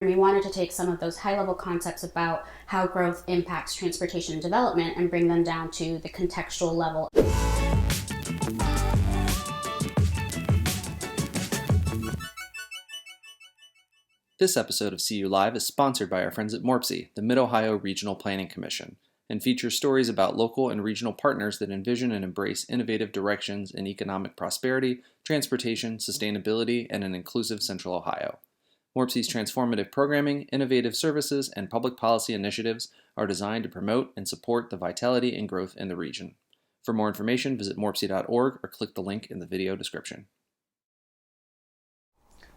We wanted to take some of those high-level concepts about how growth impacts transportation and development and bring them down to the contextual level. This episode of CU Live is sponsored by our friends at MORPC, the Mid-Ohio Regional Planning Commission, and features stories about local and regional partners that envision and embrace innovative directions in economic prosperity, transportation, sustainability, and an inclusive Central Ohio. MORPC's transformative programming, innovative services, and public policy initiatives are designed to promote and support the vitality and growth in the region. For more information, visit morpc.org or click the link in the video description.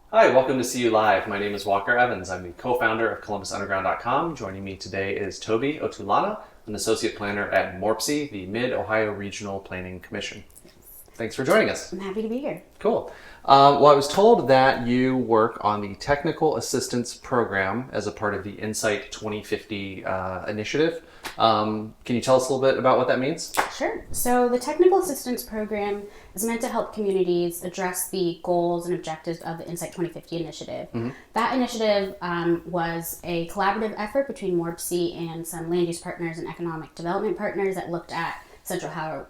Hi, welcome to CU Live. My name is Walker Evans. I'm the co-founder of ColumbusUnderground.com. Joining me today is Tobi Otulana, an associate planner at MORPC, the Mid-Ohio Regional Planning Commission. Thanks for joining us. I'm happy to be here. Cool. Well, I was told that you work on the Technical Assistance Program as a part of the Insight 2050 initiative. Can you tell us a little bit about what that means? Sure. So the Technical Assistance Program is meant to help communities address the goals and objectives of the Insight 2050 initiative. Mm-hmm. That initiative was a collaborative effort between MORPC and some land use partners and economic development partners that looked at Central Ohio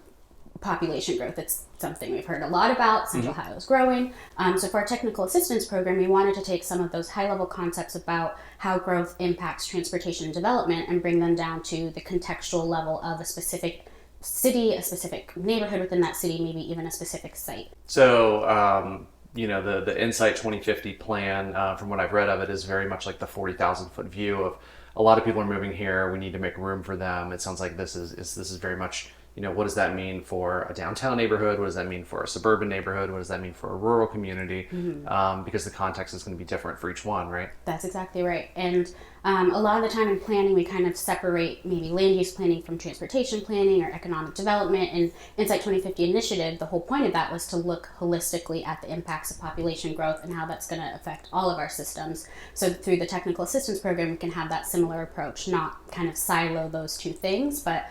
population growth. It's something we've heard a lot about. Central Ohio is growing. So for our technical assistance program, we wanted to take some of those high-level concepts about how growth impacts transportation and development and bring them down to the contextual level of a specific city, a specific neighborhood within that city, maybe even a specific site. So, the Insight 2050 plan, from what I've read of it, is very much like the 40,000-foot view of a lot of people are moving here. We need to make room for them. It sounds like this is very much, what does that mean for a downtown neighborhood? What does that mean for a suburban neighborhood? What does that mean for a rural community? Mm-hmm. Because the context is going to be different for each one, right? That's exactly right. And a lot of the time in planning, we kind of separate maybe land use planning from transportation planning or economic development. And Insight 2050 initiative, the whole point of that was to look holistically at the impacts of population growth and how that's going to affect all of our systems. So through the technical assistance program, we can have that similar approach, not kind of silo those two things, but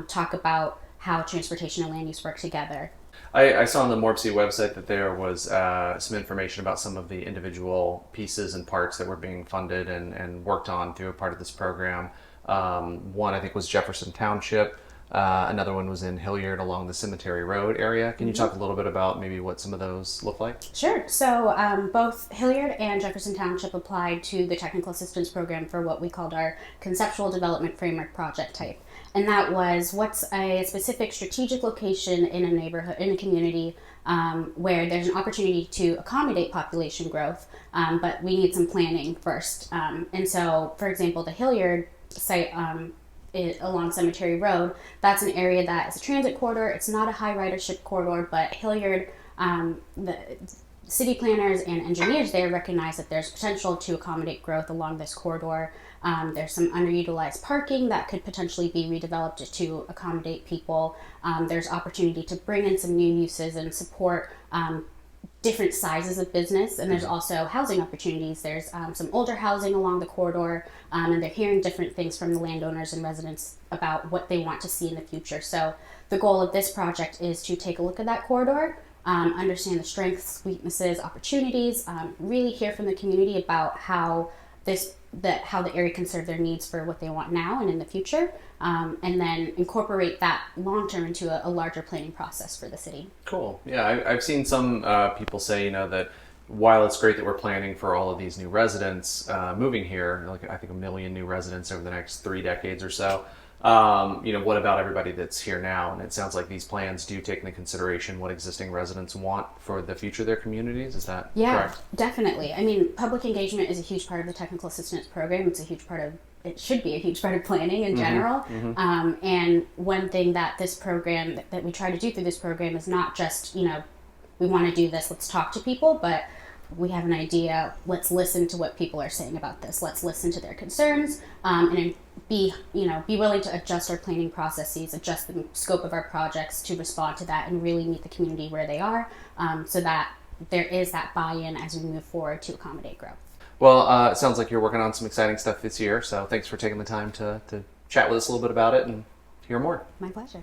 talk about how transportation and land use work together. I saw on the MORPC website that there was some information about some of the individual pieces and parts that were being funded and worked on through a part of this program. One, I think, was Jefferson Township. Another one was in Hilliard along the Cemetery Road area. Can you talk a little bit about maybe what some of those look like? Sure. So both Hilliard and Jefferson Township applied to the technical assistance program for what we called our conceptual development framework project type. And that was, what's a specific strategic location in a neighborhood, in a community where there's an opportunity to accommodate population growth, but we need some planning first. And so, for example, the Hilliard site along Cemetery Road, that's an area that is a transit corridor. It's not a high ridership corridor, but Hilliard, the city planners and engineers there recognize that there's potential to accommodate growth along this corridor. There's some underutilized parking that could potentially be redeveloped to accommodate people. There's opportunity to bring in some new uses and support different sizes of business, and there's also housing opportunities. There's some older housing along the corridor, and they're hearing different things from the landowners and residents about what they want to see in the future. So the goal of this project is to take a look at that corridor, understand the strengths, weaknesses, opportunities, really hear from the community about how the area can serve their needs for what they want now and in the future, and then incorporate that long-term into a larger planning process for the city. Cool. Yeah, I've seen some people say, that while it's great that we're planning for all of these new residents moving here, like I think 1 million new residents over the next 3 decades or so, what about everybody that's here now? And it sounds like these plans do take into consideration what existing residents want for the future of their communities. Is that correct? Definitely. I mean, public engagement is a huge part of the technical assistance program. It should be a huge part of planning in general. Mm-hmm. And one thing that this program, that we try to do through this program is not just, we want to do this, let's talk to people, but we have an idea, let's listen to what people are saying about this. Let's listen to their concerns, and be willing to adjust our planning processes, adjust the scope of our projects to respond to that and really meet the community where they are, so that there is that buy-in as we move forward to accommodate growth. Well, it sounds like you're working on some exciting stuff this year, so thanks for taking the time to chat with us a little bit about it and hear more. My pleasure.